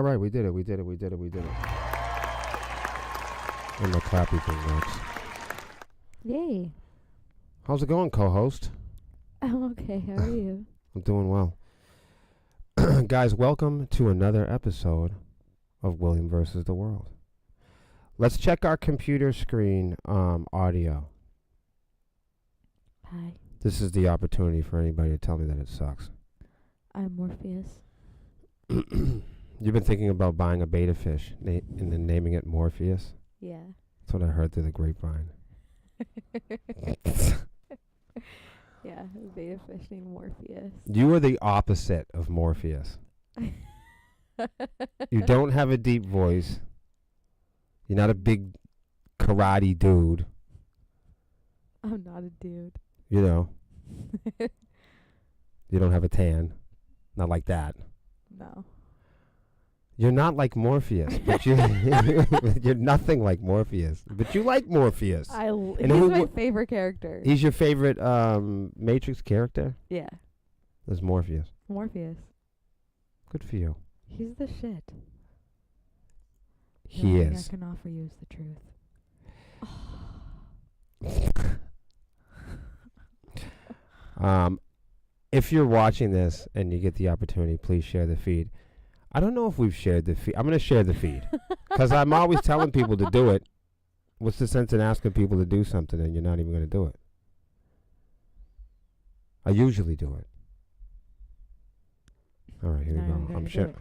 All right, we did it. And the clappy thing works. Yay. How's it going, co-host? I'm okay. How are you? I'm doing well. Guys, welcome to another episode of William versus the World. Let's check our computer screen audio. Hi. This is the opportunity for anybody to tell me that it sucks. I'm Morpheus. You've been thinking about buying a betta fish and then naming it Morpheus? Yeah. That's what I heard through the grapevine. Yeah, beta fish named Morpheus. You are the opposite of Morpheus. You don't have a deep voice. You're not a big karate dude. I'm not a dude. You know. You don't have a tan. Not like that. No. You're not like Morpheus, but you're nothing like Morpheus. But you like Morpheus. He's my favorite character. He's your favorite Matrix character? Yeah. There's Morpheus. Morpheus. Good for you. He's the shit. He Nothing is. I can offer you is the truth. If you're watching this and you get the opportunity, please share the feed. I don't know if we've shared the feed. I'm going to share the feed because I'm always telling people to do it. What's the sense in asking people to do something and you're not even going to do it? I usually do it. All right, here we go. I'm sure.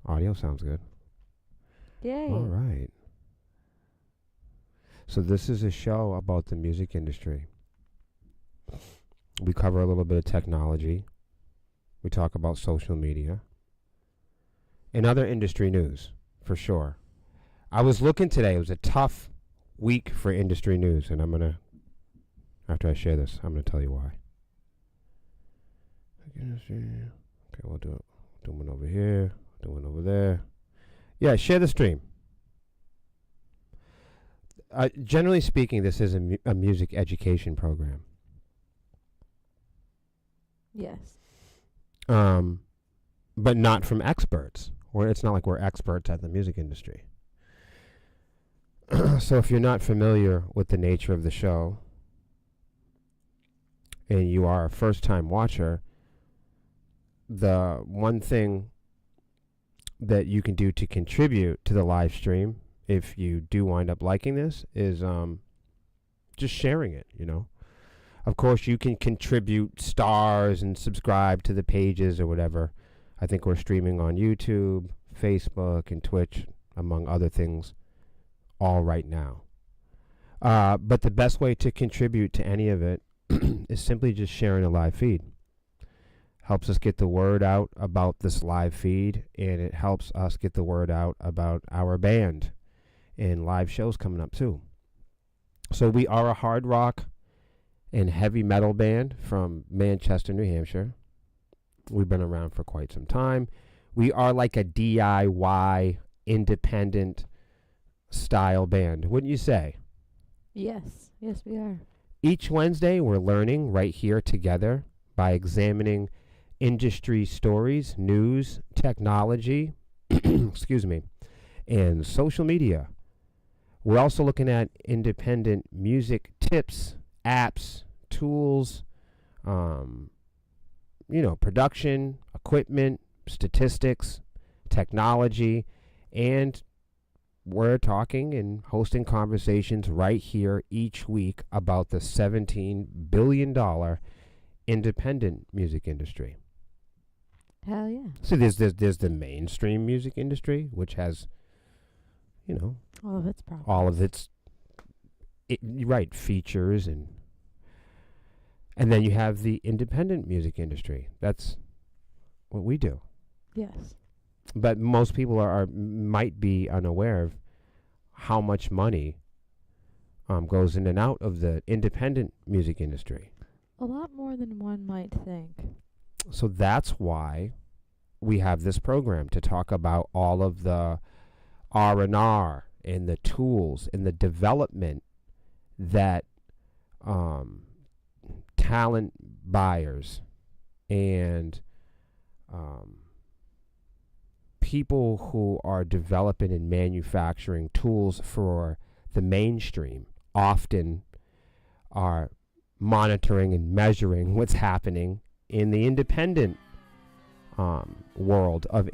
Audio sounds good. Yay. All right. So this is a show about the music industry. We cover a little bit of technology. We talk about social media and other industry news, for sure. I was looking today. It was a tough week for industry news, and I'm going to, after I share this, I'm going to tell you why. Okay, we'll do it. Do one over here, do one over there. Yeah, share the stream. Generally speaking, this is a music education program. Yes. But not from experts. Or it's not like we're experts at the music industry. So if you're not familiar with the nature of the show, and you are a first-time watcher, the one thing that you can do to contribute to the live stream, if you do wind up liking this, is just sharing it, you know. Of course, you can contribute stars and subscribe to the pages or whatever. I think we're streaming on YouTube, Facebook, and Twitch, among other things, all right now. But the best way to contribute to any of it is simply just sharing a live feed. Helps us get the word out about this live feed, and it helps us get the word out about our band and live shows coming up too. So we are a hard rock and heavy metal band from Manchester, New Hampshire. We've been around for quite some time. We are like a DIY independent style band, wouldn't you say? Yes. Yes, we are. Each Wednesday, we're learning right here together by examining industry stories, news, technology, excuse me, and social media. We're also looking at independent music tips, apps, tools, production, equipment, statistics, technology, and we're talking and hosting conversations right here each week about the $17 billion independent music industry. Hell yeah. So there's the mainstream music industry, which has, all of its problems. all of its features and then you have the independent music industry. That's what we do. Yes. But most people might be unaware of how much money goes in and out of the independent music industry. A lot more than one might think. So that's why we have this program to talk about all of the R&R and the tools and the development that talent buyers and people who are developing and manufacturing tools for the mainstream often are monitoring and measuring what's happening in the independent world of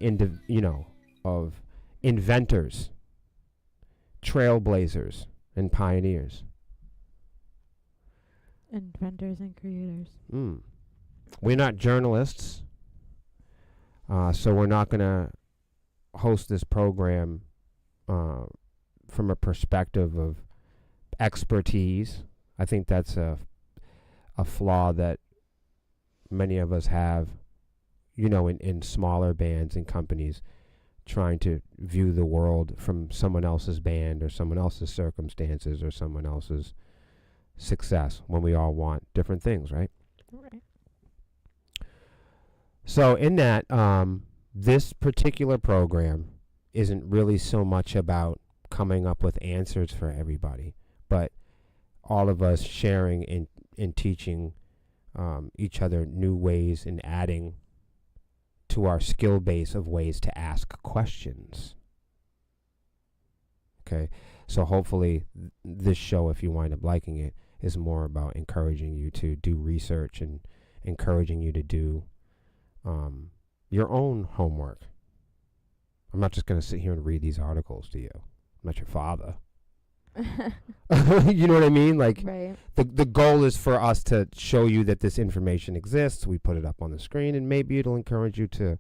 of inventors, trailblazers, and pioneers. Inventors and creators. We're not journalists, so we're not going to host this program from a perspective of expertise. I think that's a flaw that many of us have, in smaller bands and companies, trying to view the world from someone else's band or someone else's circumstances or someone else's success, when we all want different things, right? Right. So in that, this particular program isn't really so much about coming up with answers for everybody, but all of us sharing and teaching each other new ways and adding to our skill base of ways to ask questions. Okay, so hopefully this show, if you wind up liking it, is more about encouraging you to do research and encouraging you to do your own homework. I'm not just going to sit here and read these articles to you. I'm not your father. You know what I mean? Like, right. The goal is for us to show you that this information exists. We put it up on the screen, and maybe it'll encourage you to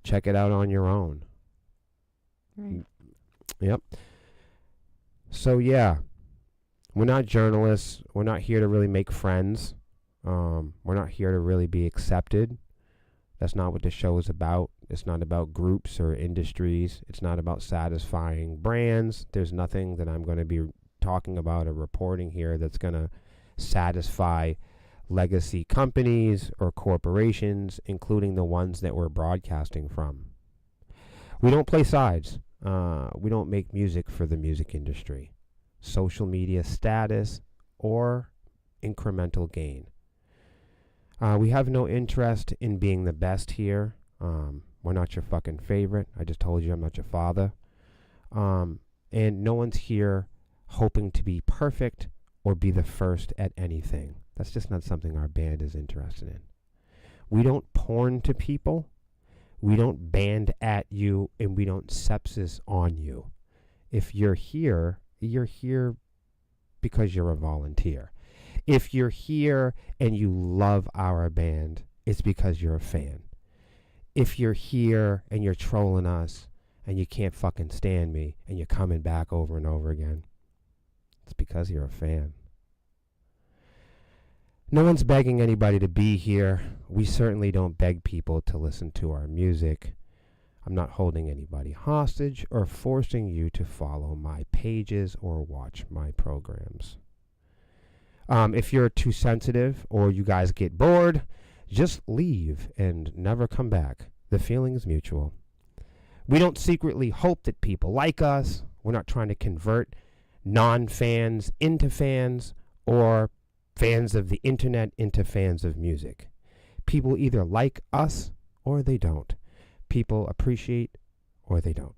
check it out on your own. Right. Yep. So, yeah. We're not journalists. We're not here to really make friends. We're not here to really be accepted. That's not what the show is about. It's not about groups or industries. It's not about satisfying brands. There's nothing that I'm going to be talking about or reporting here that's going to satisfy legacy companies or corporations, including the ones that we're broadcasting from. We don't play sides. We don't make music for the music industry, social media status, or incremental gain. We have no interest in being the best here. We're not your fucking favorite. I just told you I'm not your father. And no one's here hoping to be perfect or be the first at anything. That's just not something our band is interested in. We don't porn to people. We don't band at you, and we don't sepsis on you. If you're here because you're a volunteer. If you're here and you love our band, it's because you're a fan. If you're here and you're trolling us and you can't fucking stand me and you're coming back over and over again, it's because you're a fan. No one's begging anybody to be here. We certainly don't beg people to listen to our music. I'm not holding anybody hostage or forcing you to follow my pages or watch my programs. If you're too sensitive or you guys get bored, just leave and never come back. The feeling is mutual. We don't secretly hope that people like us. We're not trying to convert non-fans into fans or fans of the internet into fans of music. People either like us or they don't. People appreciate or they don't.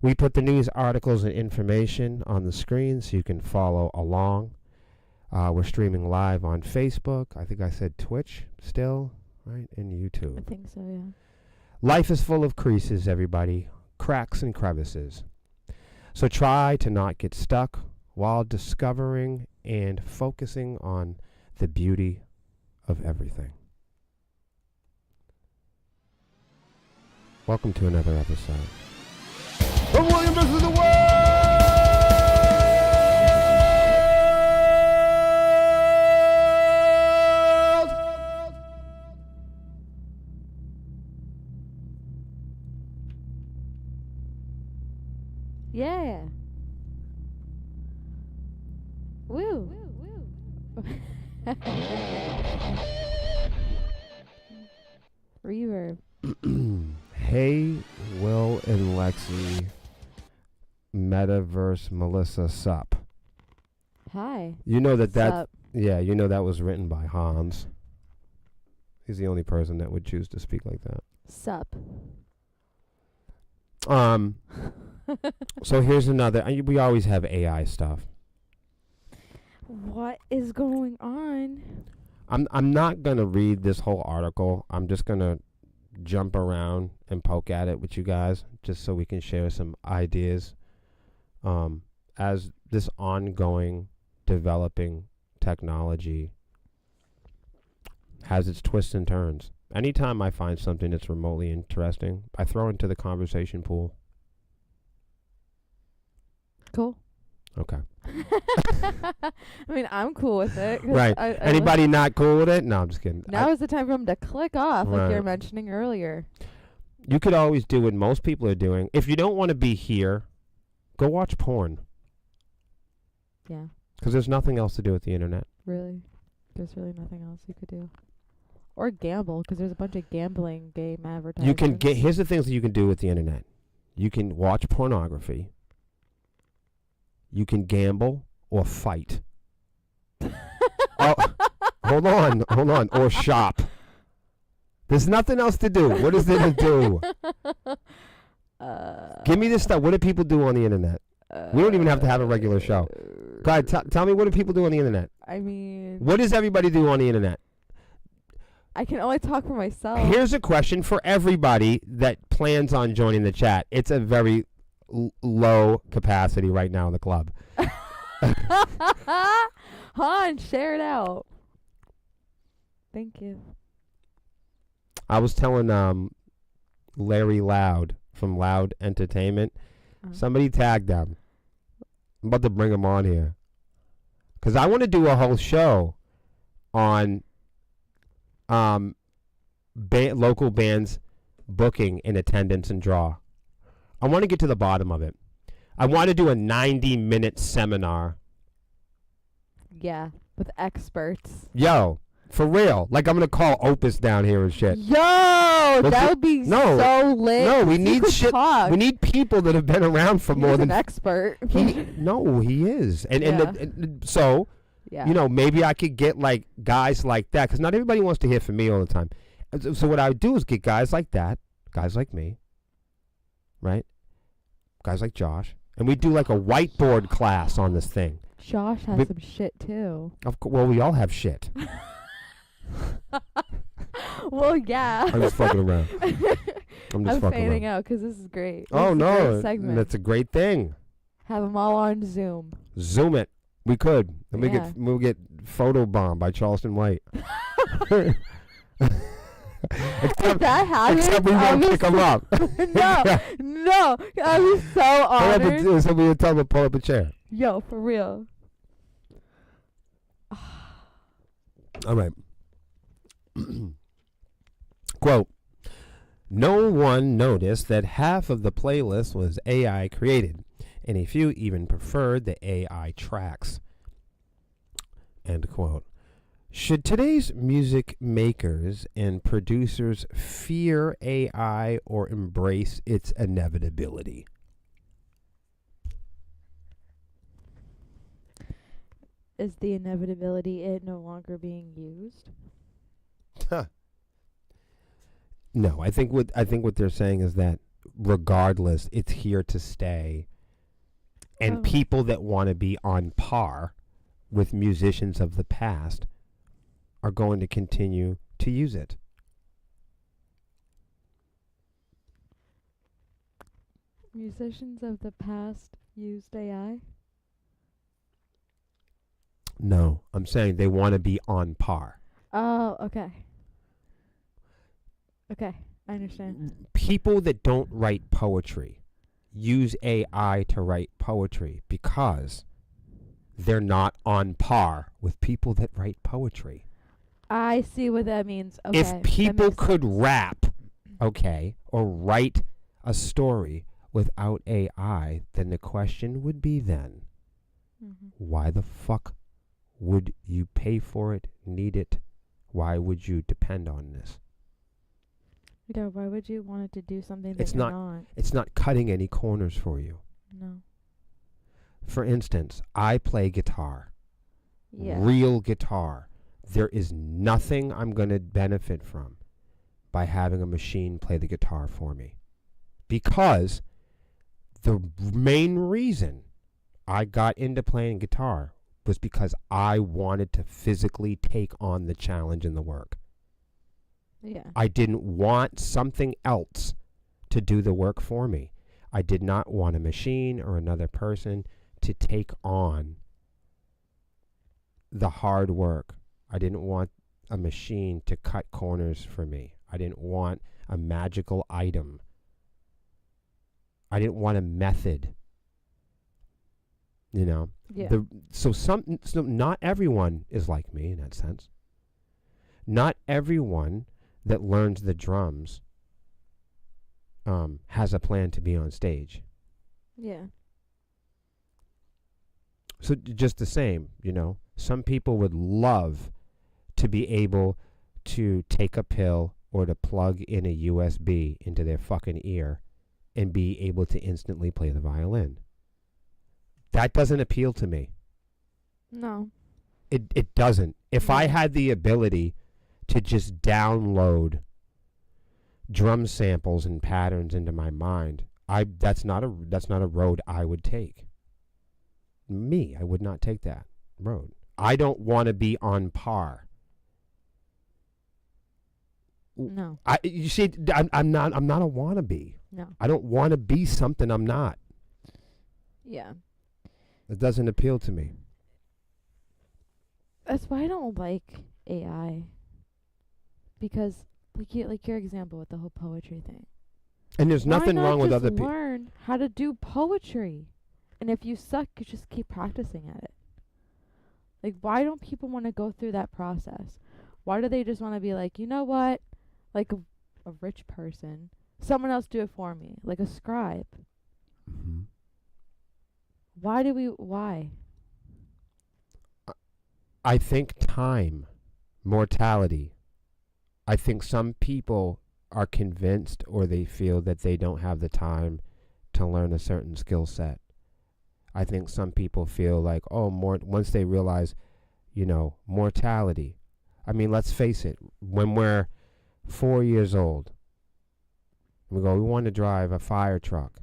We put the news articles and information on the screen so you can follow along. We're streaming live on Facebook. I think I said Twitch still, right? And YouTube. I think so, yeah. Life is full of creases, everybody. Cracks and crevices. So try to not get stuck while discovering and focusing on the beauty of everything. Welcome to another episode of William vs. the World! Yeah. Woo. Reverb. Hey, Will and Lexi, Metaverse Melissa Sup. Hi. You know that Sup. yeah, you know that was written by Hans. He's the only person that would choose to speak like that. Sup. Um. So here's another. We always have AI stuff. What is going on? I'm not gonna read this whole article. I'm just gonna jump around and poke at it with you guys, just so we can share some ideas. As this ongoing developing technology has its twists and turns. Anytime I find something that's remotely interesting, I throw into the conversation pool. Cool. Okay. I mean, I'm cool with it. 'Cause Right. I Anybody not cool with it? No, I'm just kidding. now is the time for them to click off, like you Right. were mentioning earlier. You could always do what most people are doing. If you don't want to be here, go watch porn. Yeah, Because there's nothing else to do with the internet. really. There's really nothing else you could do. Or gamble, because there's a bunch of gambling game advertisements. You can get. Here's the things that you can do with the internet. You can watch pornography. You can gamble or fight. Oh, hold on. Or shop. There's nothing else to do. What is there to do? Give me this stuff. What do people do on the internet? We don't even have to have a regular show. Go ahead, tell me, what do people do on the internet? I mean, What does everybody do on the internet? I can only talk for myself. Here's a question for everybody that plans on joining the chat. It's a very low capacity right now in the club. Han, share it out. Thank you. I was telling Larry Loud from Loud Entertainment. Somebody tagged them. I'm about to bring them on here. Because I want to do a whole show on local bands booking and attendance and draw. I want to get to the bottom of it. I want to do a 90-minute seminar. Yeah, with experts. Yo, for real. Like, I'm going to call Opus down here and shit. Yo, that would be so lit. No, we You need could shit. talk. We need people that have been around for He's more an than expert. No, he is. And so, Yeah. you know, maybe I could get like guys like that, because not everybody wants to hear from me all the time. So what I would do is get guys like that, guys like me, right? Guys like Josh, and we do like a whiteboard class on this thing. Josh has We- some shit too. Well, we all have shit. Well, yeah. I'm just fucking around. I'm just I'm fucking fanning around. out because this is great. Oh This is a great no, segment. that's a great thing. Have them all on Zoom. Zoom it. We could. And Yeah. we'll get photo bomb by Charleston White. If that happens, Except we I'll won't be pick them up. no, I'll be so honored. So we would tell them to pull up a chair. Yo, for real. All right. Quote, no one noticed that half of the playlist was AI created, and a few even preferred the AI tracks. End quote. Should today's music makers and producers fear AI or embrace its inevitability? Is the inevitability it no longer being used? No, I think what they're saying is that regardless, it's here to stay. And Oh. people that want to be on par with musicians of the past are going to continue to use it. Musicians of the past used AI? No, I'm saying they want to be on par. Oh, okay. Okay, I understand. People that don't write poetry use AI to write poetry because they're not on par with people that write poetry. I see what that means. Okay. If that people makes could sense. rap, okay, or write a story without AI, then the question would be then, Mhm. why the fuck would you pay for it, need it? Why would you depend on this? Yeah, why would you want it to do something that It's you're not- not? It's not cutting any corners for you. No. For instance, I play guitar, Yeah. real guitar. There is nothing I'm going to benefit from by having a machine play the guitar for me. Because The main reason I got into playing guitar was because I wanted to physically take on the challenge and the work. Yeah. I didn't want something else to do the work for me. I did not want a machine or another person to take on the hard work. I didn't want a machine to cut corners for me. I didn't want a magical item. I didn't want a method. You know? Yeah. So not everyone is like me in that sense. Not everyone that learns the drums has a plan to be on stage. Yeah. So just the same, you know, some people would love to be able to take a pill or to plug in a USB into their fucking ear and be able to instantly play the violin. That doesn't appeal to me. No. It doesn't. If I had the ability to just download drum samples and patterns into my mind, that's not a road I would take. I would not take that road. I don't want to be on par. No. You see, I'm not a wannabe. No. I don't want to be something I'm not. Yeah. It doesn't appeal to me. That's why I don't like AI. Because like your example with the whole poetry thing. And there's nothing wrong with other people. Learn how to do poetry. And if you suck, you just keep practicing at it. Like, why don't people want to go through that process? Why do they just want to be like, you know what? Like a rich person, someone else do it for me, like a scribe. Mm-hmm. Why? I think time, mortality. I think some people are convinced or they feel that they don't have the time to learn a certain skill set. I think some people feel like, once they realize, you know, mortality. I mean, let's face it, when we're 4 years old, we want to drive a fire truck.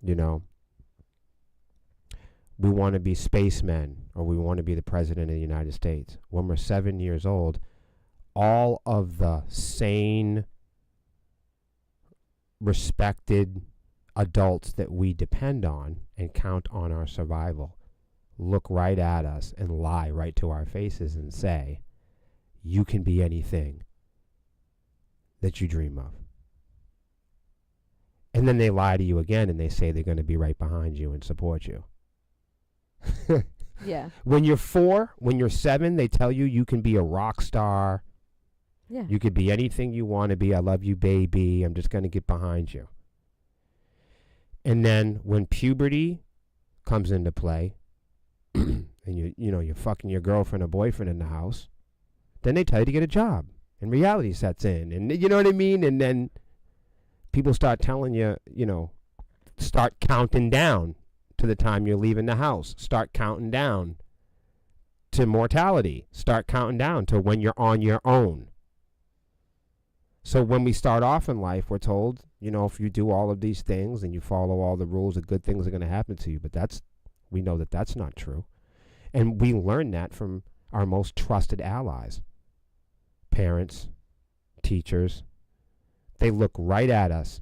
You know, we want to be spacemen or we want to be the president of the United States. When we're 7 years old, all of the sane, respected adults that we depend on and count on our survival look right at us and lie right to our faces and say, you can be anything that you dream of. And then they lie to you again and they say they're going to be right behind you and support you. Yeah. When you're 4, when you're 7, they tell you you can be a rock star. Yeah. You could be anything you want to be. I love you, baby. I'm just going to get behind you. And then when puberty comes into play, and you're fucking your girlfriend or boyfriend in the house, then they tell you to get a job, and reality sets in, and you know what I mean. And then people start telling you, start counting down to the time you're leaving the house. Start counting down to mortality. Start counting down to when you're on your own. So when we start off in life, we're told, if you do all of these things and you follow all the rules, the good things are going to happen to you. But we know that that's not true. And we learn that from our most trusted allies. Parents, teachers. They look right at us,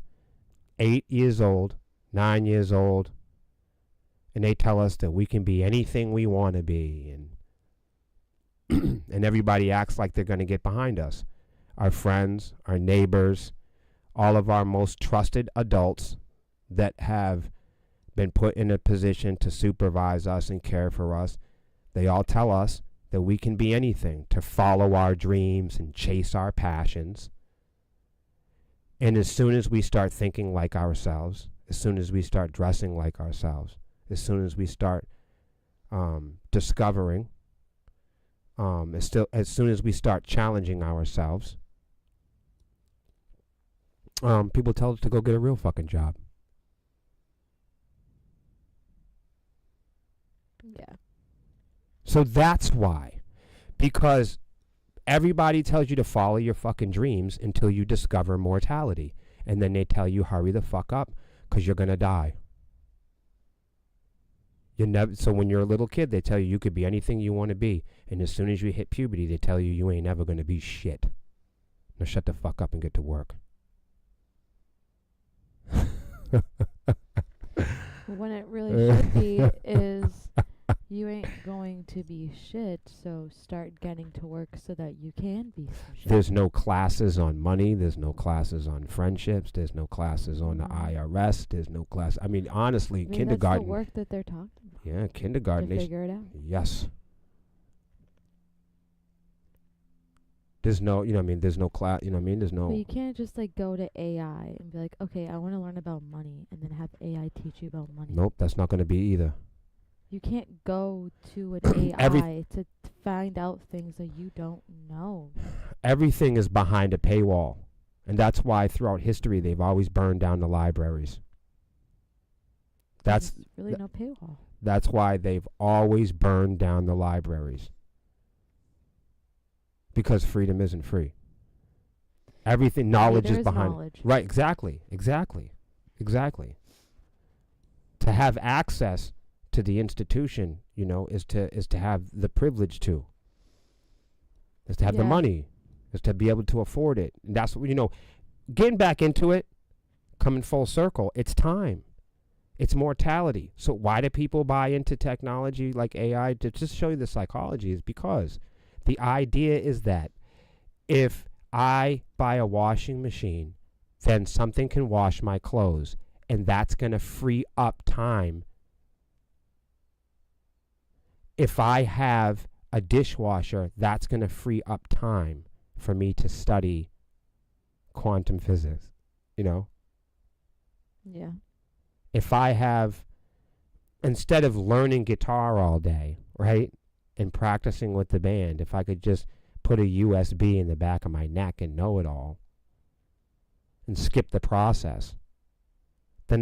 8 years old, 9 years old, and they tell us that we can be anything we want to be. And and everybody acts like they're going to get behind us. Our friends, our neighbors, all of our most trusted adults that have been put in a position to supervise us and care for us, they all tell us that we can be anything, to follow our dreams and chase our passions. And as soon as we start thinking like ourselves, as soon as we start dressing like ourselves, as soon as we start discovering, as soon as we start challenging ourselves, people tell us to go get a real fucking job. Yeah. So that's why. Because everybody tells you to follow your fucking dreams until you discover mortality. and then they tell you hurry the fuck up because you're going to die. So when you're a little kid, they tell you could be anything you want to be. And as soon as you hit puberty, they tell you ain't never going to be shit. Now shut the fuck up and get to work. When it really should be is you ain't going to be shit, so start getting to work so that you can be some shit. There's no classes on money. There's no classes on friendships. There's no classes on the IRS. There's no class. I mean, honestly, Maybe kindergarten. That's the work that they're talking about. Yeah, kindergarten. To figure it out. Yes. There's no, there's no class, there's no. But you can't just like go to AI and be like, okay, I want to learn about money, and then have AI teach you about money. Nope, that's not going to be either. You can't go to an AI to find out things that you don't know. Everything is behind a paywall. And that's why throughout history they've always burned down the libraries. There's really no paywall. That's why they've always burned down the libraries. Because freedom isn't free. Everything, knowledge is behind. Knowledge. Right, exactly. To have access to the institution, is to have the privilege to. Is to have the money. Is to be able to afford it. And that's what, getting back into it, coming full circle, it's time. It's mortality. So why do people buy into technology like AI? To just show you the psychology is because the idea is that if I buy a washing machine, then something can wash my clothes, and that's going to free up time. If I have a dishwasher, that's going to free up time for me to study quantum physics, Yeah. If I have, instead of learning guitar all day, right, and practicing with the band, if I could just put a USB in the back of my neck and know it all and skip the process, then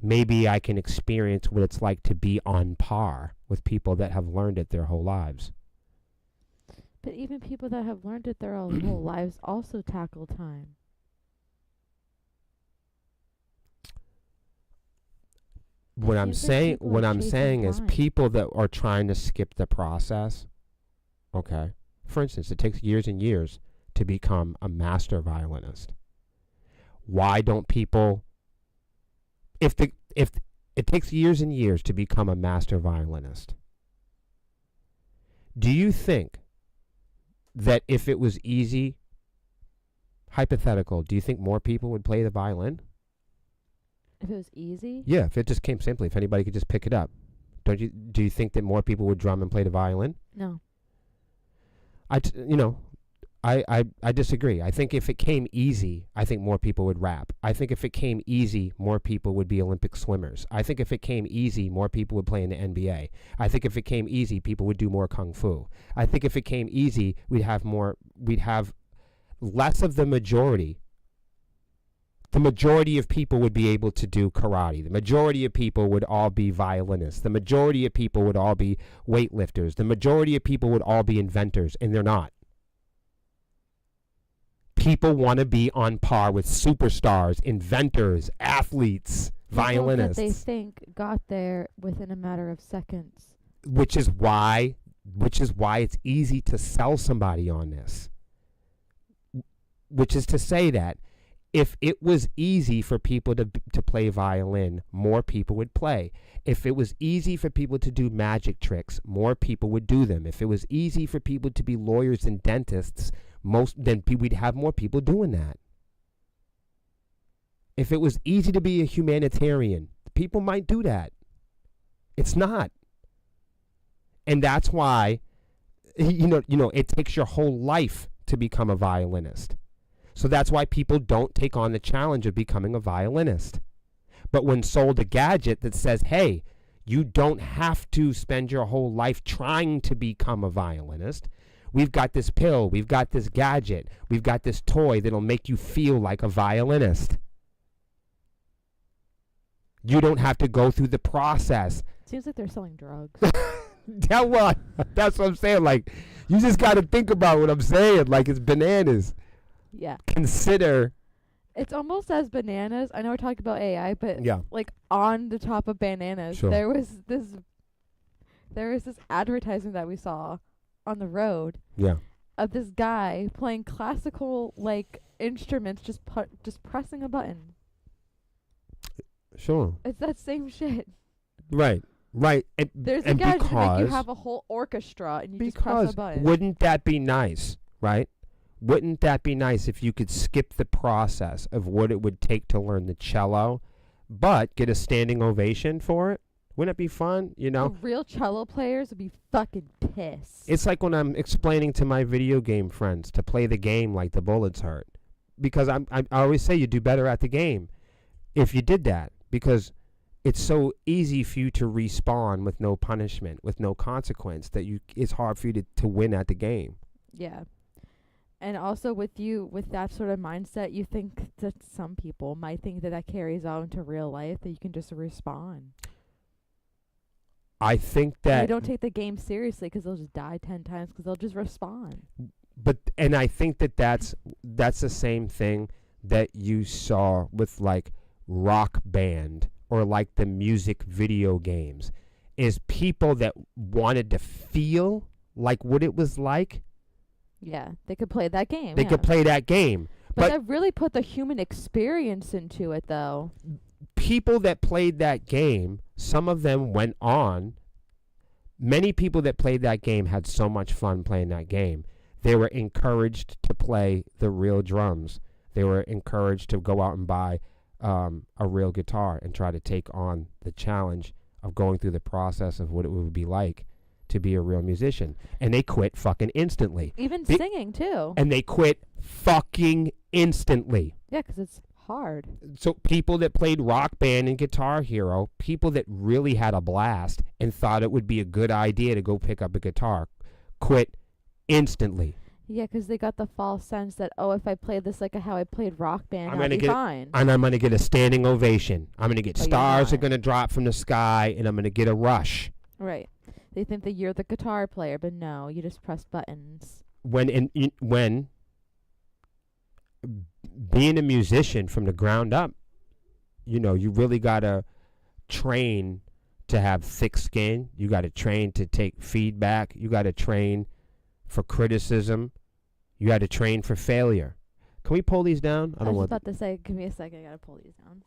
maybe I can experience what it's like to be on par with people that have learned it their whole lives. But even people that have learned it their whole lives also tackle time. What I'm saying is people that are trying to skip the process, okay? For instance, it takes years and years to become a master violinist. Why don't people, if it takes years and years to become a master violinist, do you think that if it was easy, hypothetical, do you think more people would play the violin? If it was easy? Yeah, if it just came simply, if anybody could just pick it up. Do you think that more people would drum and play the violin? No. I disagree. I think if it came easy, I think more people would rap. I think if it came easy, more people would be Olympic swimmers. I think if it came easy, more people would play in the NBA. I think if it came easy, people would do more kung fu. I think if it came easy, we'd have less of the majority. The majority of people would be able to do karate. The majority of people would all be violinists. The majority of people would all be weightlifters. The majority of people would all be inventors, and they're not. People want to be on par with superstars, inventors, athletes, violinists. That they think got there within a matter of seconds. Which is why it's easy to sell somebody on this. Which is to say that if it was easy for people to play violin, more people would play. If it was easy for people to do magic tricks, more people would do them. If it was easy for people to be lawyers and dentists, then we'd have more people doing that. If it was easy to be a humanitarian, people might do that. It's not. And that's why, it takes your whole life to become a violinist. So that's why people don't take on the challenge of becoming a violinist. But when sold a gadget that says, hey, you don't have to spend your whole life trying to become a violinist. We've got this pill, we've got this gadget, we've got this toy that'll make you feel like a violinist. You don't have to go through the process. Seems like they're selling drugs. That's what I'm saying. Like, you just got to think about what I'm saying. Like, it's bananas. Yeah. Consider It's almost as bananas. I know we're talking about AI, but Yeah. like on the top of bananas, Sure. there was this advertisement that we saw on the road Yeah. of this guy playing classical like instruments, just pressing a button. Sure. It's that same shit. Right. Right. There's a and gadget to make you because have a whole orchestra and you just press because a button. wouldn't that be nice, right? Wouldn't that be nice if you could skip the process of what it would take to learn the cello, but get a standing ovation for it? Wouldn't it be fun? You know, The real cello players would be fucking pissed. it's like when I'm explaining to my video game friends to play the game like the bullets hurt, because I always say you do better at the game if you did that, because it's so easy for you to respawn with no punishment, with no consequence, that it's hard for you to win at the game. Yeah. And also with that sort of mindset, you think that some people might think that carries out into real life, that you can just respawn. I think They that, don't take the game seriously because they'll just die 10 times because they'll just respawn. and I think that's the same thing that you saw with like Rock Band or like the music video games, is people that wanted to feel like what it was like. Yeah, they could play that game. They yeah. could play that game. But but- that really put the human experience into it, though. People that played that game, some of them went on. Many people that played that game had so much fun playing that game. They were encouraged to play the real drums. They were encouraged to go out and buy a real guitar and try to take on the challenge of going through the process of what it would be like to be a real musician. And they quit fucking instantly. Even They- singing, too. And they quit fucking instantly. Yeah, 'cause it's hard. So people that played Rock Band and Guitar Hero, people that really had a blast and thought it would be a good idea to go pick up a guitar, quit instantly. Yeah, 'cause they got the false sense that, oh, if I play this like how I played Rock Band, I'm I'll gonna be get- fine. And I'm going to get a standing ovation. I'm going to get But you're stars are not. going to drop from the sky, and I'm going to get a rush. Right. They think that you're the guitar player, but no, you just press buttons. When being a musician from the ground up, you know, you really got to train to have thick skin. You got to train to take feedback. You got to train for criticism. You got to train for failure. Can we pull these down? I was just about to say, give me a second, I gotta pull these down.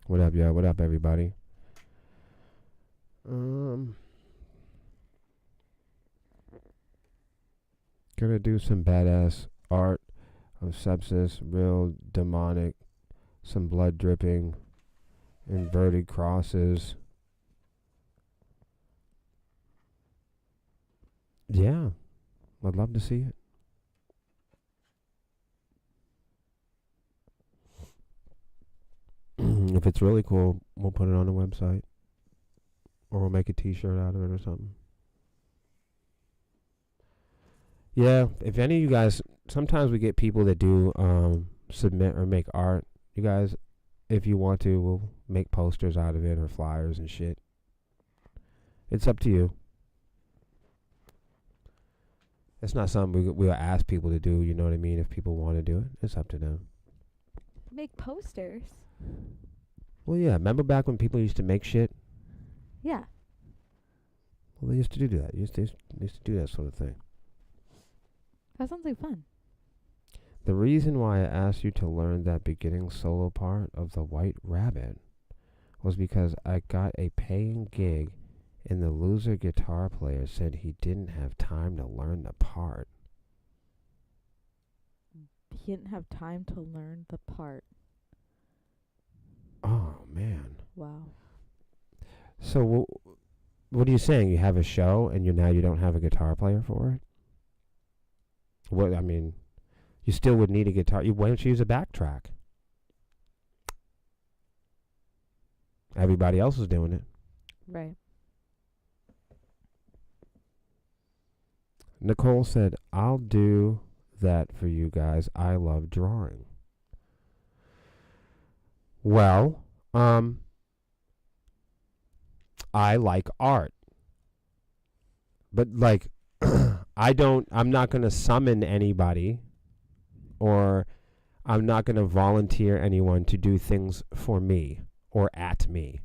What up, yo? What up, everybody? Gonna do some badass art of sepsis, real demonic, some blood dripping, inverted crosses. Yeah, I'd love to see it. If it's really cool, we'll put it on the website. Or we'll make a t-shirt out of it or something. Yeah, if any of you guys, sometimes we get people that do submit or make art. You guys, if you want to, we'll make posters out of it or flyers and shit. It's up to you. It's not something we'll ask people to do, you know what I mean? If people want to do it, it's up to them. Make posters? Well, yeah, remember back when people used to make shit? Yeah. Well, they used to do that. They used to do that sort of thing. That sounds like fun. The reason why I asked you to learn that beginning solo part of the White Rabbit was because I got a paying gig and the loser guitar player said he didn't have time to learn the part. He didn't have time to learn the part. Oh, man. Wow. So what are you saying? You have a show and you don't have a guitar player for it? What, I mean, you still would need a guitar. Why don't you use a backtrack? Everybody else is doing it. Right. Nicole said, I'll do that for you guys. I love drawing. Well, I like art. But like, I'm not going to summon anybody, or I'm not going to volunteer anyone to do things for me or at me.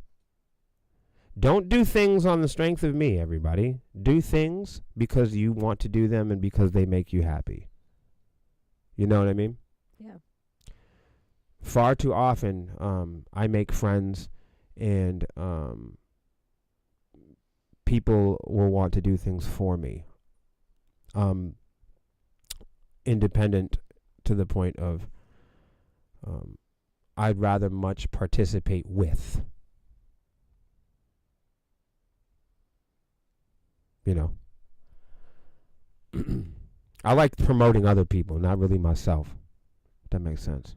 Don't do things on the strength of me, everybody. Do things because you want to do them and because they make you happy. You know what I mean? Yeah. Far too often, I make friends and people will want to do things for me. Independent to the point of I'd rather much participate with. You know, I like promoting other people, not really myself. If that makes sense.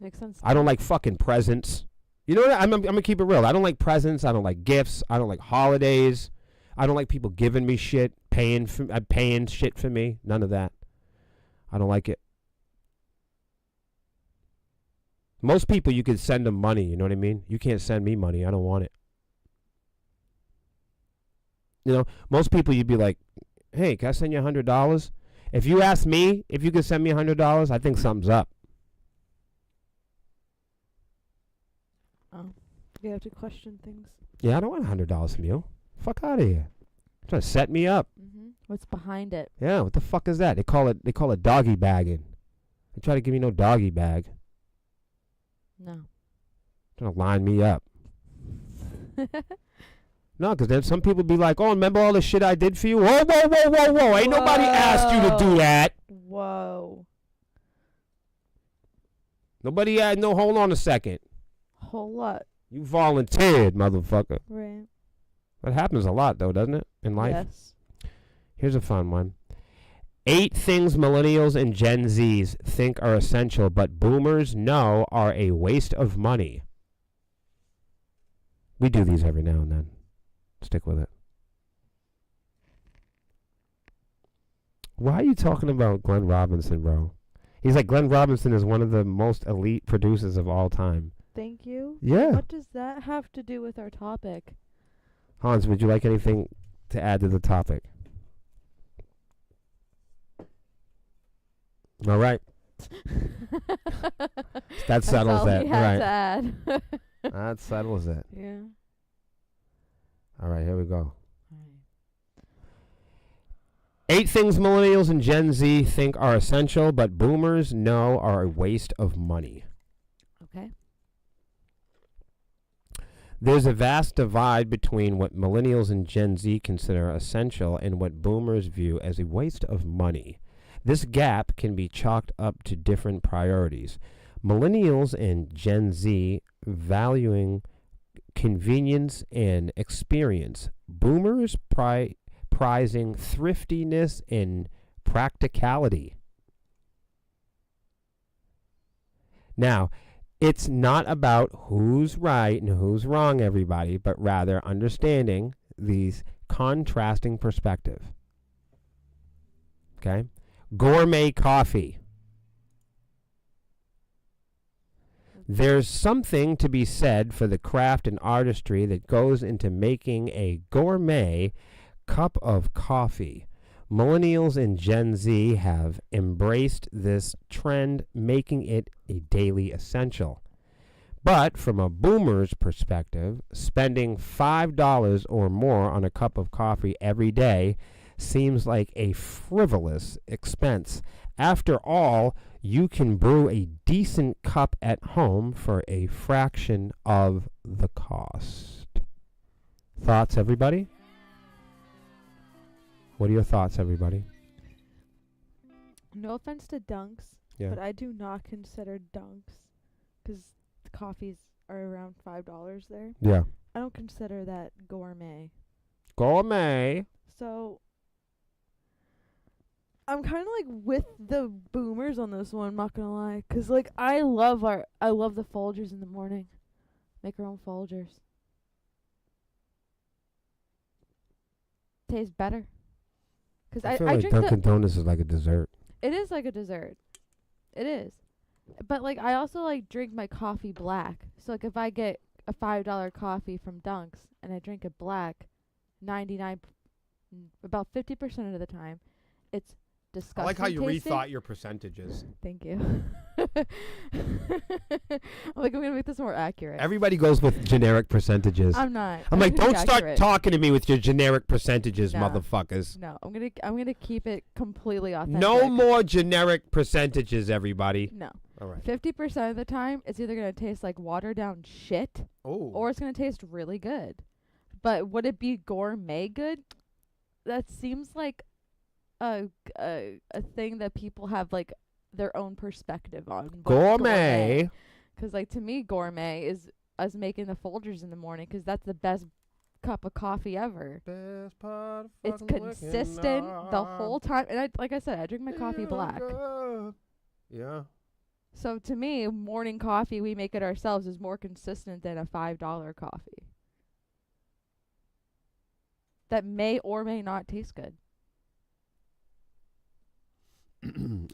Makes sense. I don't like fucking presents. You know what? I'm gonna keep it real. I don't like presents. I don't like gifts. I don't like holidays. I don't like people giving me shit, paying shit for me. None of that. I don't like it. Most people, you could send them money. You know what I mean? You can't send me money. I don't want it. You know, most people you'd be like, hey, can I send you $100? If you ask me if you could send me $100, I think something's up. Oh, you have to question things. Yeah, I don't want $100 from you. Fuck out of here. Trying to set me up. Mm-hmm. What's behind it? Yeah, what the fuck is that? They call it doggy bagging. They try to give me no doggy bag. No. Trying to line me up. No, because then some people be like, oh, remember all the shit I did for you? Whoa, whoa, whoa, whoa, whoa. Ain't nobody asked you to do that. Whoa. Nobody had no, hold on a second. Whole lot. You volunteered, motherfucker. Right. That happens a lot, though, doesn't it, in life? Yes. Here's a fun one. 8 things millennials and Gen Zs think are essential, but boomers know are a waste of money. We do these every now and then. Stick with it. Why are you talking about Glenn Robinson, bro? He's like, Glenn Robinson is one of the most elite producers of all time. Thank you. Yeah. What does that have to do with our topic? Hans, would you like anything to add to the topic? All right. That settles That's all that. he had Right. to add. That settles it. Yeah. All right, here we go. All right. 8 things millennials and Gen Z think are essential, but boomers know are a waste of money. Okay. There's a vast divide between what millennials and Gen Z consider essential and what boomers view as a waste of money. This gap can be chalked up to different priorities. Millennials and Gen Z valuing convenience and experience. Boomers prizing thriftiness and practicality. Now, it's not about who's right and who's wrong, everybody, but rather understanding these contrasting perspective. Okay? Gourmet coffee. There's something to be said for the craft and artistry that goes into making a gourmet cup of coffee. Millennials and Gen Z have embraced this trend, making it a daily essential. But from a boomer's perspective, spending $5 or more on a cup of coffee every day seems like a frivolous expense. After all, you can brew a decent cup at home for a fraction of the cost. Thoughts, everybody? What are your thoughts, everybody? No offense to Dunks, Yeah. but I do not consider Dunks, because the coffees are around $5 there. Yeah. I don't consider that gourmet. Gourmet. So I'm kind of like with the boomers on this one, I'm not gonna lie, 'cause like I love the Folgers in the morning. Make our own Folgers. Tastes better. 'Cause I feel I like drink Dunkin' Donuts is like a dessert. it is like a dessert. It is. But like I also like drink my coffee black. So like if I get a $5 coffee from Dunks and I drink it black, 99 about 50% of the time, it's disgusting. I like how you tasting. rethought your percentages. Thank you. I'm gonna make this more accurate. Everybody goes with generic percentages. I'm not. I'm like, gonna don't be start accurate. talking to me with your generic percentages, Nah. motherfuckers. No, I'm gonna keep it completely authentic. No more generic percentages, everybody. No. All right. 50% of the time, it's either gonna taste like watered down shit, Oh. or it's gonna taste really good. But would it be gourmet good? That seems like a thing that people have like their own perspective on. What's Gourmet. Because like to me, gourmet is us making the Folgers in the morning, 'cause that's the best cup of coffee ever. Best part of It's fucking consistent waking the up. whole time, and like I said, I drink my coffee Feel black. good. Yeah. So to me, morning coffee, we make it ourselves, is more consistent than a $5 coffee that may or may not taste good.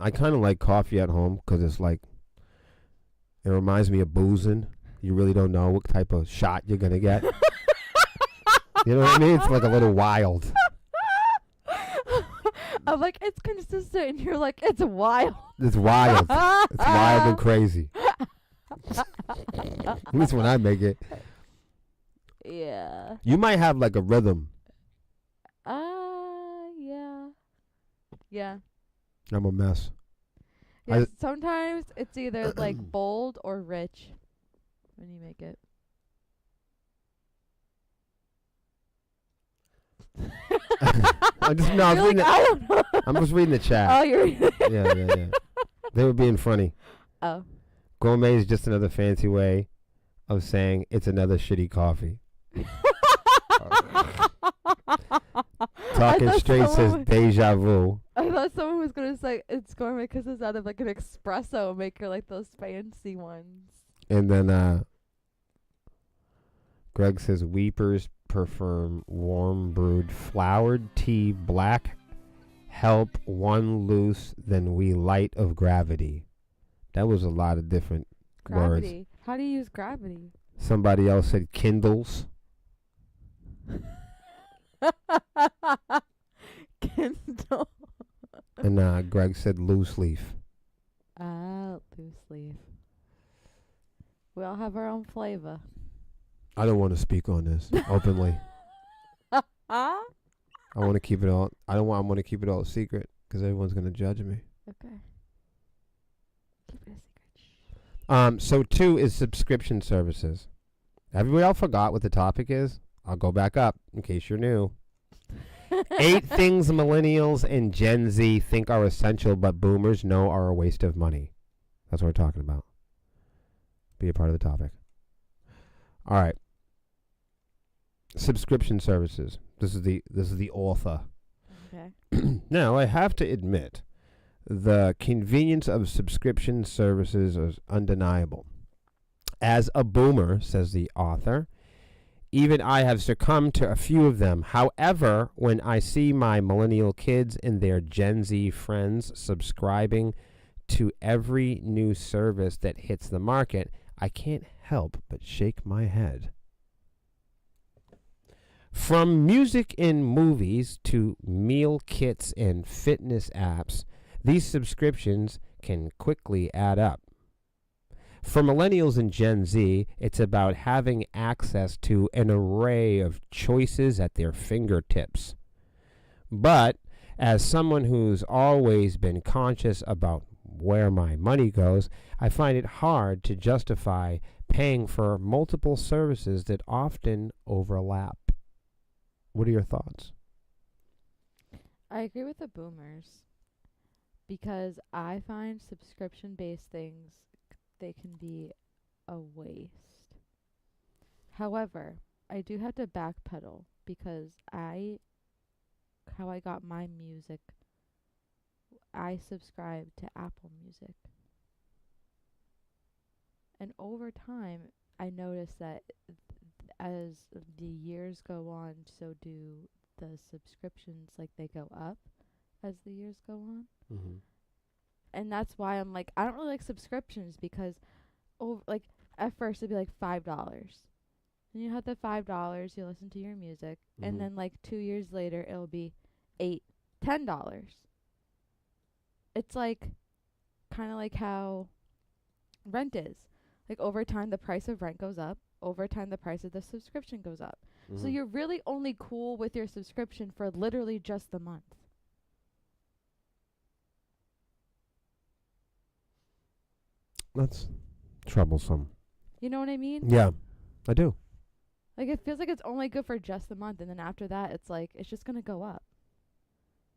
I kind of like coffee at home 'cause it's like, it reminds me of boozing. You really don't know what type of shot you're going to get. You know what I mean? It's like a little wild. I'm like, it's consistent, and you're like, it's wild. It's wild. It's wild and crazy. At least when I make it. Yeah. You might have like a rhythm. Yeah. Yeah. I'm a mess. Yes, sometimes it's either like bold or rich when you make it. I was You're reading like, I don't know. I'm just reading the chat. Oh, you're. Yeah. They were being funny. Oh. Gourmet is just another fancy way of saying it's another shitty coffee. Talking straight says deja vu. I thought someone was gonna say it's gourmet 'cause it's out of like an espresso maker, like those fancy ones. And then Greg says Weepers prefer warm brewed flowered tea black help one loose than we light of gravity. That was a lot of different words. Gravity. How do you use gravity? Somebody else said Kindles. Kindle. And Greg said loose leaf. Loose leaf. We all have our own flavor. I don't want to speak on this openly. I want to keep it all. I want to keep it all secret because everyone's gonna judge me. Okay. Keep it a secret. So 2 is subscription services. Everybody all forgot what the topic is. I'll go back up in case you're new. 8 things millennials and Gen Z think are essential, but boomers know are a waste of money. That's what we're talking about. Be a part of the topic. All right. Subscription services. This is the author. Okay. Now, I have to admit, the convenience of subscription services is undeniable. As a boomer, says the author, even I have succumbed to a few of them. However, when I see my millennial kids and their Gen Z friends subscribing to every new service that hits the market, I can't help but shake my head. From music and movies to meal kits and fitness apps, these subscriptions can quickly add up. For millennials and Gen Z, it's about having access to an array of choices at their fingertips. But as someone who's always been conscious about where my money goes, I find it hard to justify paying for multiple services that often overlap. What are your thoughts? I agree with the boomers because I find subscription-based things, they can be a waste. However, I do have to backpedal because how I got my music, I subscribe to Apple Music. And over time, I noticed that as the years go on, so do the subscriptions, like they go up as the years go on. Mm-hmm. And that's why I'm like, I don't really like subscriptions because like at first it'd be like $5. And you have the $5, you listen to your music, Mhm. and then like 2 years later it'll be $8, $10. It's like kind of like how rent is. Like over time the price of rent goes up, over time the price of the subscription goes up. So Mhm. you're really only cool with your subscription for literally just the month. That's troublesome. You know what I mean? Yeah, I do. Like it feels like it's only good for just the month, and then after that it's like it's just going to go up.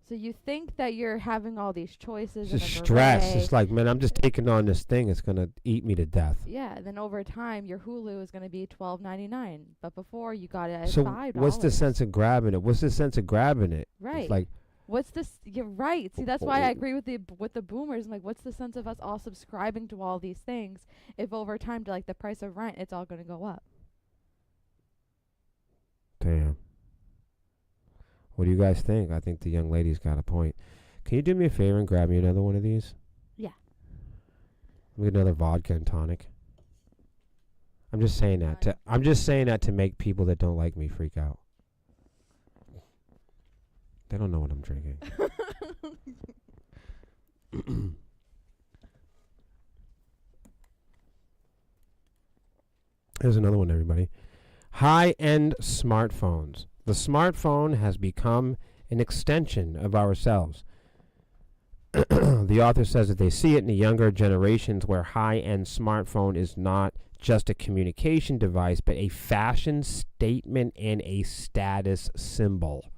So you think that you're having all these choices It's and just a stress. array. It's like, man, I'm just taking on this thing. It's gonna eat me to death. Yeah, then over time your Hulu is going to be $12.99, but before you got it at So $5. what's the sense of grabbing it? What's the sense of grabbing it? Right. It's like, What's this? You're right. See, that's why I agree with the boomers. I'm like, what's the sense of us all subscribing to all these things if over time, to like the price of rent, it's all going to go up? damn. What do you guys think? I think the young lady's got a point. Can you do me a favor and grab me another one of these? Yeah. Let me get another vodka and tonic. I'm just saying that to make people that don't like me freak out. They don't know what I'm drinking. Here's another one, everybody. High-end smartphones. The smartphone has become an extension of ourselves. The author says that they see it in the younger generations where high-end smartphone is not just a communication device, but a fashion statement and a status symbol.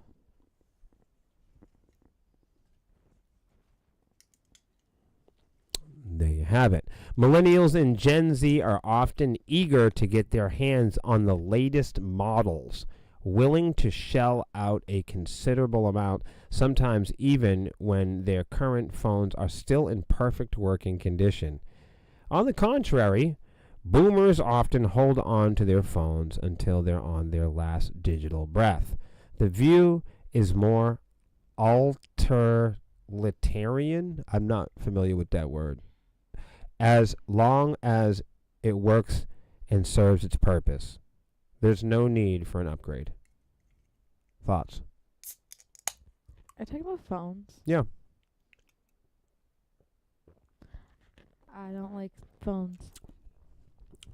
There you have it. Millennials and Gen Z are often eager to get their hands on the latest models, willing to shell out a considerable amount, sometimes even when their current phones are still in perfect working condition. On the contrary, boomers often hold on to their phones until they're on their last digital breath. The view is more utilitarian. I'm not familiar with that word. As long as it works and serves its purpose, there's no need for an upgrade. Thoughts? Are you talking about phones? Yeah. I don't like phones.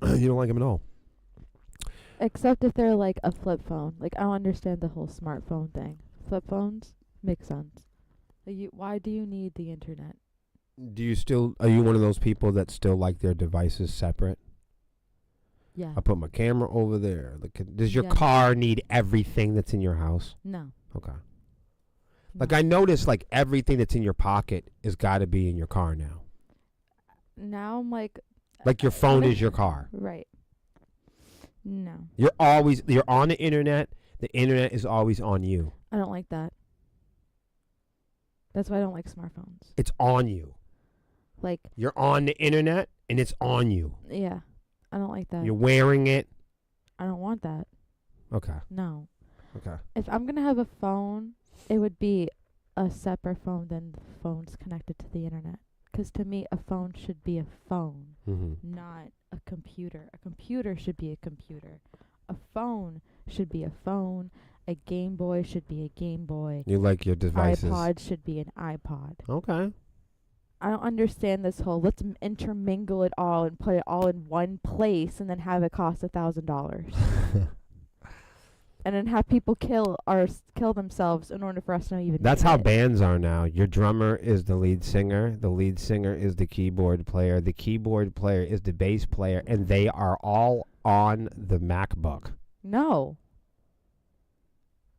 You don't like them at all? Except if they're like a flip phone. Like I don't understand the whole smartphone thing. Flip phones make sense. Like why do you need the internet? Are you one of those people that still like their devices separate? Yeah. I put my camera over there. Does your Yeah. car need everything that's in your house? No. Okay. Like No. I notice like everything that's in your pocket has got to be in your car now. Now I'm like Like your phone is your car. Right. No. You're on the internet. The internet is always on you. I don't like that. That's why I don't like smartphones. It's on you. Like You're on the internet and it's on you. yeah. I don't like that. You're wearing it. I don't want that. Okay. No. Okay. If I'm going to have a phone, it would be a separate phone than the phones connected to the internet. 'Cause to me, a phone should be a phone, Mm-hmm. not a computer. A computer should be a computer. A phone should be a phone. A Game Boy should be a Game Boy. You like your devices. iPod should be an iPod. Okay. I don't understand this whole let's intermingle it all and put it all in one place and then have it cost $1,000. And then have people kill themselves in order for us to even That's get how it. bands are now. Your drummer is the lead singer. The lead singer is the keyboard player. The keyboard player is the bass player. And they are all on the MacBook. No.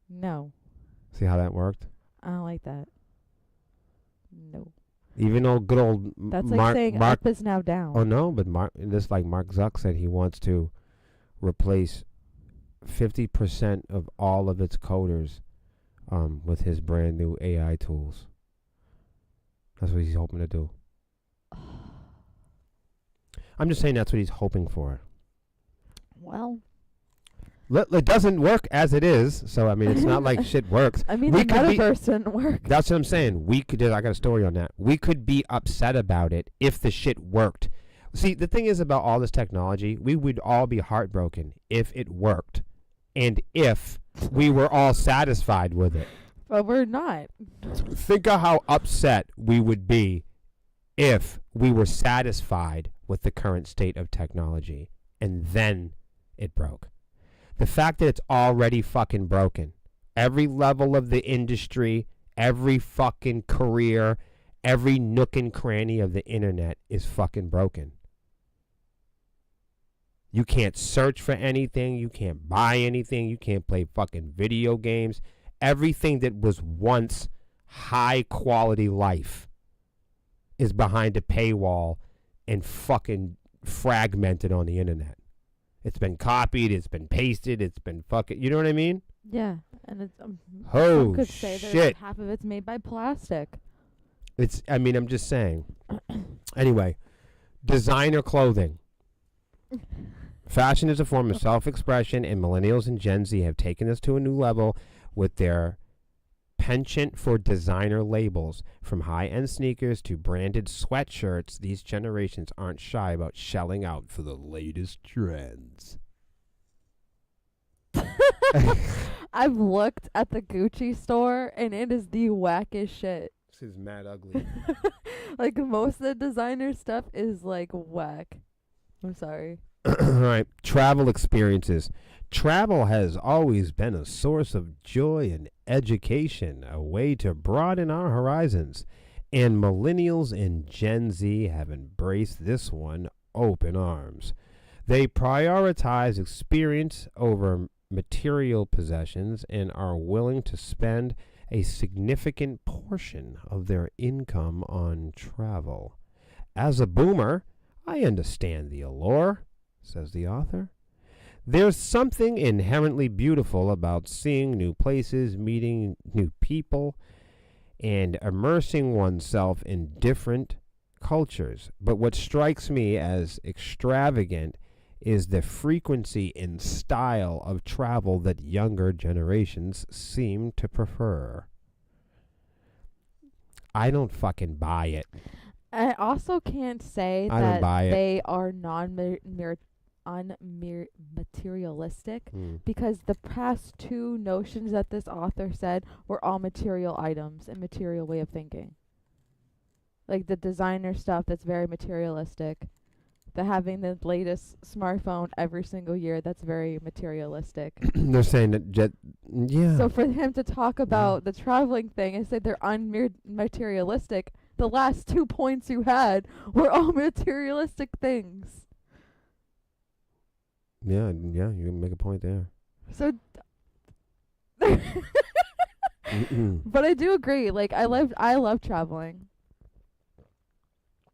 No. See how that worked? I don't like that. No. Even old good old That's like Mark. saying Mark up is now down. oh no, but Mark. This like Mark Zuck said he wants to replace 50% of all of its coders with his brand new AI tools. That's what he's hoping to do. I'm just saying that's what he's hoping for. Well, It doesn't work as it is, so I mean it's not like shit works. I mean, We the could be- metaverse didn't work. That's what I'm saying. I got a story on that. We could be upset about it if the shit worked. See, the thing is about all this technology, we would all be heartbroken if it worked and if we were all satisfied with it. But we're not. Think of how upset we would be if we were satisfied with the current state of technology and then it broke. The fact that it's already fucking broken. Every level of the industry, every fucking career, every nook and cranny of the internet is fucking broken. You can't search for anything. You can't buy anything. You can't play fucking video games. Everything that was once high quality life is behind a paywall and fucking fragmented on the internet. It's been copied. It's been pasted. It's been fucking, you know what I mean? Yeah. And it's, Oh, some could say that shit. half of it's made by plastic. I'm just saying. Anyway, designer clothing. Fashion is a form of self-expression, and millennials and Gen Z have taken this to a new level with their penchant for designer labels. From high-end sneakers to branded sweatshirts, these generations aren't shy about shelling out for the latest trends. I've looked at the Gucci store, and it is the wackest shit. This is mad ugly. Like, most of the designer stuff is, like, whack. I'm sorry. All right, travel experiences. Travel has always been a source of joy and education, a way to broaden our horizons. And millennials and Gen Z have embraced this one open arms. They prioritize experience over material possessions and are willing to spend a significant portion of their income on travel. As a boomer, I understand the allure, says the author. There's something inherently beautiful about seeing new places, meeting new people, and immersing oneself in different cultures. But what strikes me as extravagant is the frequency and style of travel that younger generations seem to prefer. I don't fucking buy it. I also can't say I don't that buy it. they are unmaterialistic because the past two notions that this author said were all material items and material way of thinking. Like the designer stuff that's very materialistic. The having the latest smartphone every single year, that's very materialistic. They're saying that yeah. So for him to talk about the traveling thing and say they're unmaterialistic, the last 2 points you had were all materialistic things. Yeah, you can make a point there. So, but I do agree. Like I love traveling.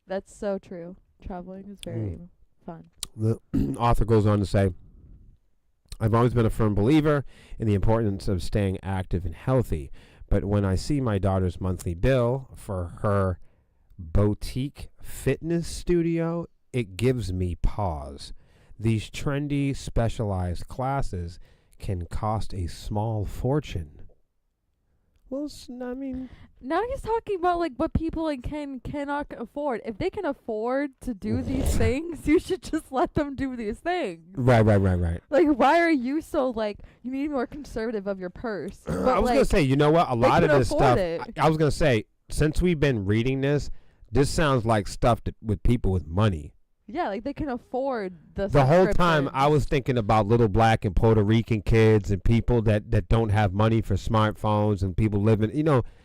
That's so true. Traveling is very fun. The author goes on to say, I've always been a firm believer in the importance of staying active and healthy. But when I see my daughter's monthly bill for her boutique fitness studio, it gives me pause. These trendy, specialized classes can cost a small fortune. Well, now he's talking about like what people cannot afford. If they can afford to do these things, you should just let them do these things. Right. Like, why are you so like? You need to be more conservative of your purse. I was gonna say, you know what? A lot of this stuff. I was gonna say, since we've been reading this sounds like stuff with people with money. Yeah, like they can afford the whole time I was thinking about little black and Puerto Rican kids and people that don't have money for smartphones and people living,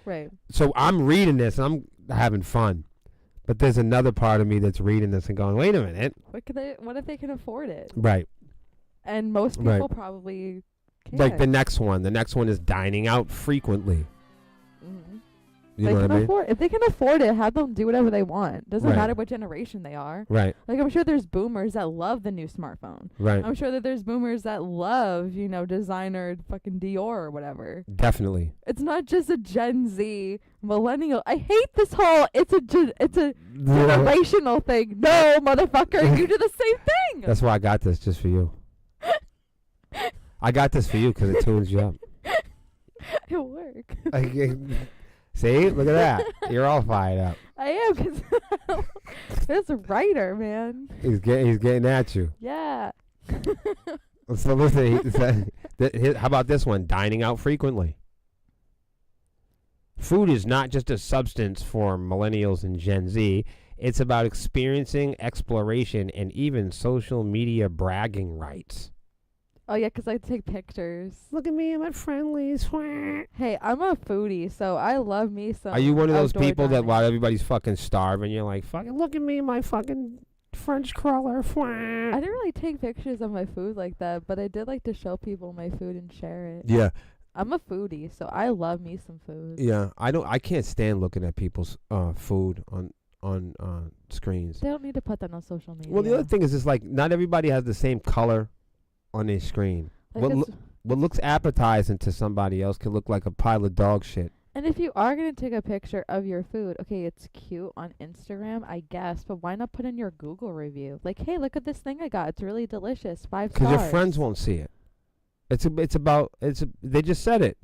Right. So I'm reading this and I'm having fun. But there's another part of me that's reading this and going, wait a minute. What if they can afford it? Right. And most people probably can't. Like the next one. The next one is dining out frequently. Mm-hmm. You know what I mean? If they can afford it, have them do whatever they want. Doesn't Right. matter what generation they are. Right. Like, I'm sure there's boomers that love the new smartphone. Right. I'm sure that there's boomers that love, designer fucking Dior or whatever. Definitely. It's not just a Gen Z millennial. I hate this whole it's a generational thing. No, motherfucker, you do the same thing. That's why I got this just for you. I got this for you because it tunes you up. It'll work. See? Look at that. You're all fired up. I am, because This writer, man. He's getting at you. Yeah. So listen, he said, how about this one? Dining out frequently. Food is not just a substance for millennials and Gen Z. It's about experiencing, exploration, and even social media bragging rights. Oh, yeah, 'cause I take pictures. Look at me and my friendlies. Hey, I'm a foodie, so I love me some. Are you one of those outdoor people that dining. while everybody's fucking starving, you're like, fucking look at me and my fucking French crawler. I didn't really take pictures of my food like that, but I did like to show people my food and share it. Yeah, I'm a foodie, so I love me some food. yeah. I can't stand looking at people's food on screens. They don't need to put that on social media. Well, the other thing is, it's like not everybody has the same color on their screen. Like what it's- What looks appetizing to somebody else could look like a pile of dog shit. and if you are going to take a picture of your food, okay, it's cute on Instagram, I guess, but why not put in your Google review? Like, hey, look at this thing I got. It's really delicious. 5 stars. Because your friends won't see it. They just said it.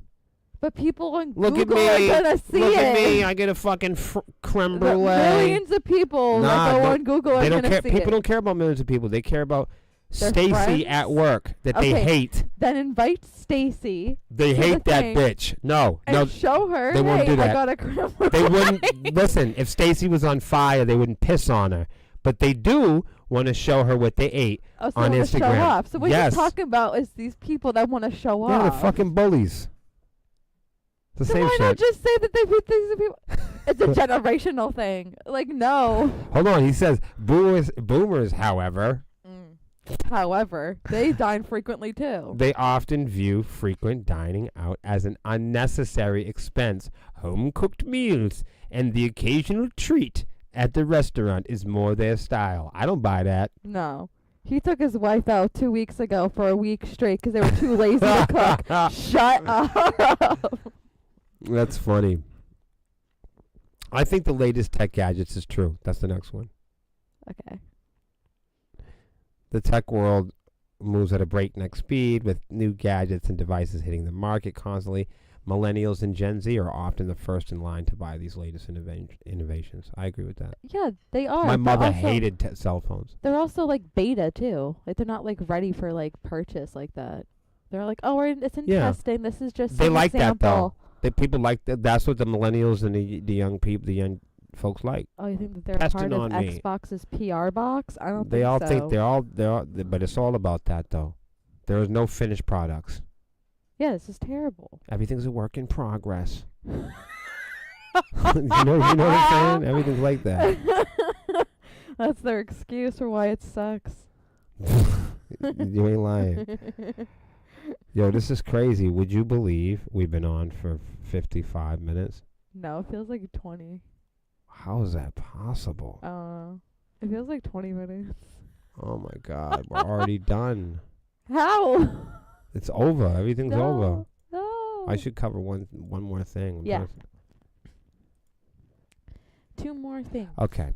But people on Look at Google me. are going to see Look it. at me. I get a fucking creme The brulee. millions of people Nah, that go don't- on Google are They going don't to care. see People it. don't care about millions of people. They care about Their Stacy friends? at work that they Okay. hate. Then invite Stacy They to hate the that thing bitch. No, and no, show her, they won't hey, do that. I got a creme brulee. they wouldn't. Listen, if Stacy was on fire, they wouldn't piss on her. But they do want to show her what they ate. Oh, so on they wanna show Instagram. off. So what Yes. you're talking about is these people that want to show Yeah, off. they're fucking bullies. It's the So same why not shit. just say that they put these people? It's a generational thing. Like, no. Hold on, he says boomers, however, However, they dine frequently too. they often view frequent dining out as an unnecessary expense. Home cooked meals and the occasional treat at the restaurant is more their style. I don't buy that. No. He took his wife out 2 weeks ago for a week straight because they were too lazy to cook. Shut up. That's funny. I think the latest tech gadgets is true. That's the next one. Okay. The tech world moves at a breakneck speed with new gadgets and devices hitting the market constantly. Millennials and Gen Z are often the first in line to buy these latest innovations. I agree with that. Yeah, they are. My but mother also, hated cell phones. They're also like beta too. Like they're not like ready for like purchase like that. They're like, oh, it's in Yeah. testing. This is just They some like that, sample. though. People like that. That's what the millennials and the young people, the young folks like. Oh, you think that they're Testing part of on me. Xbox's PR box? I don't They think all so. think they're all, but it's all about that though. There is no finished products. Yeah, this is terrible. Everything's a work in progress. you know what I'm saying? Everything's like that. That's their excuse for why it sucks. You ain't lying. Yo, this is crazy. Would you believe we've been on for 55 minutes? No, it feels like 20. How is that possible? It feels like 20 minutes. Oh my God, we're already done. How? It's over. Everything's over. No. I should cover one more thing. I'm Yeah. trying 2 more things. Okay.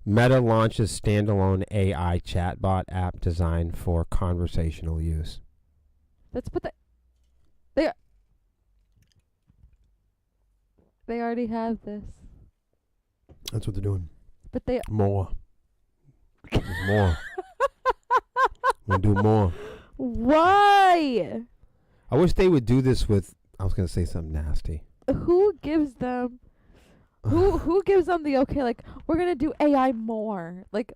Meta launches standalone AI chatbot app designed for conversational use. Let's put that. They already have this, That's what they're doing. but they. More. There's more. We'll do more. Why? I wish they would do this with. I was gonna say something nasty. Who gives them? Who gives them the okay? Like, we're gonna do AI more. Like,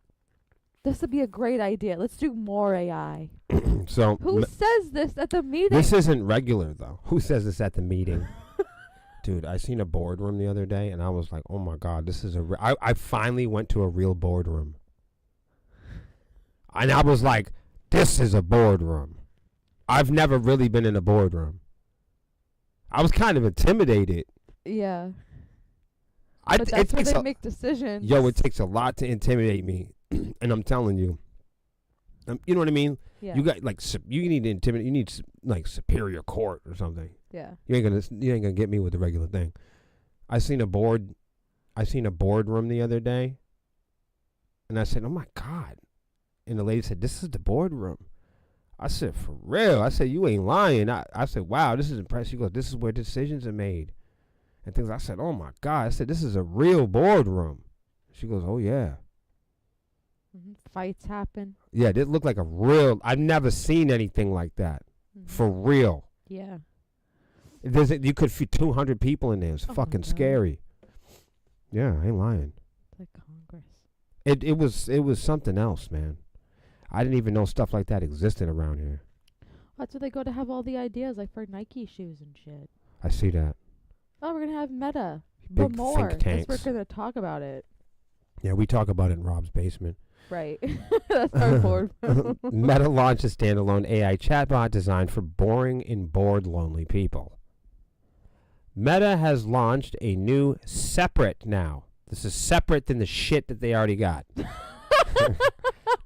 this would be a great idea. Let's do more AI. So Who says this at the meeting? this isn't regular though. Who says this at the meeting? Dude, I seen a boardroom the other day, and I was like, "Oh my God, this is I finally went to a real boardroom, and I was like, "This is a boardroom." I've never really been in a boardroom. I was kind of intimidated. Yeah. It But that's where takes they a- make decisions. Yo, it takes a lot to intimidate me, and I'm telling you. You know what I mean? Yeah. You got like you need to intimidate. You need like superior court or something. Yeah. You ain't gonna get me with the regular thing. I seen a boardroom the other day, and I said, "Oh my God!" And the lady said, "This is the boardroom." I said, "For real?" I said, "You ain't lying." I said, "Wow, this is impressive." She goes, "This is where decisions are made." and things. I said, oh my God. I said, this is a real boardroom. She goes, oh yeah. Fights happen. Yeah, it looked like a real, I've never seen anything like that. For real. Yeah. You could fit 200 people in there. It's fucking scary. Yeah, I ain't lying. Like Congress. It was something else, man. I didn't even know stuff like that existed around here. That's where they go to have all the ideas, like for Nike shoes and shit. I see that. Oh, we're gonna have Meta, Big but more. think tanks. We're gonna talk about it. Yeah, we talk about it in Rob's basement. Right. That's our board. Meta launched a standalone AI chatbot designed for boring and bored lonely people. Meta has launched a new separate now. This is separate than the shit that they already got.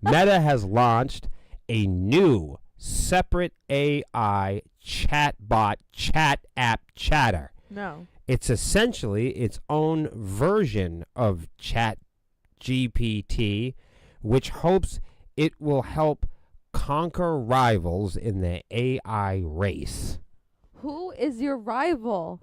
Meta has launched a new separate AI chatbot chat app Chatter. No. It's essentially its own version of ChatGPT, which hopes it will help conquer rivals in the AI race. Who is your rival?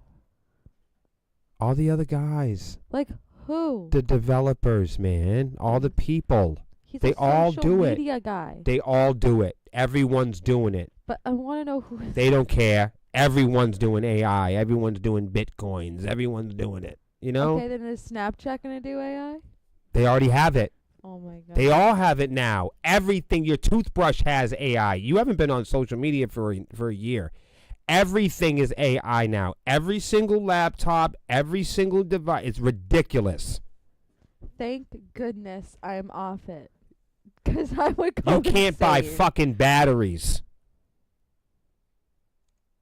All the other guys. Like who? The developers, man. All the people. He's They a all social do it. media guy. They all do it. Everyone's doing it. But I want to know who is. They don't care. Everyone's doing AI. Everyone's doing Bitcoins. Everyone's doing it. You know? Okay, then is Snapchat gonna do AI? They already have it. Oh my god. They all have it now. Everything. Your toothbrush has AI. You haven't been on social media for a year. Everything is AI now. Every single laptop, every single device. It's ridiculous. Thank goodness I'm off it. Because I would go You can't buy insane. fucking batteries.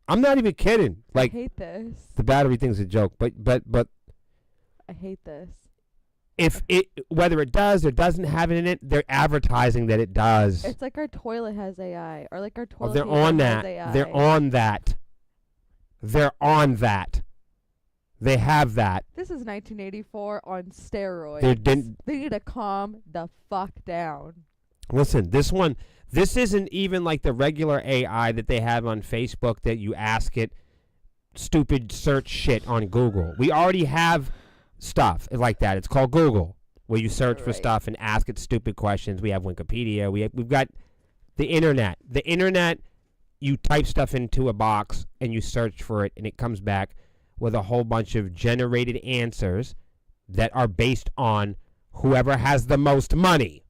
I'm not even kidding. I Like, hate this. the battery thing's a joke, but I hate this. if it, whether it does or doesn't have it in it, they're advertising that it does. It's like our toilet has AI, or like our Oh, toilet. they're paper on has that. AI. They're on that. They're on that. They have that. This is 1984 on steroids. They didn't. They need to calm the fuck down. Listen, this isn't even like the regular AI that they have on Facebook that you ask it stupid search shit on Google. We already have stuff like that. It's called Google, where you search for Right. stuff and ask it stupid questions. We have Wikipedia. We've got the internet. The internet, you type stuff into a box and you search for it, and it comes back with a whole bunch of generated answers that are based on whoever has the most money.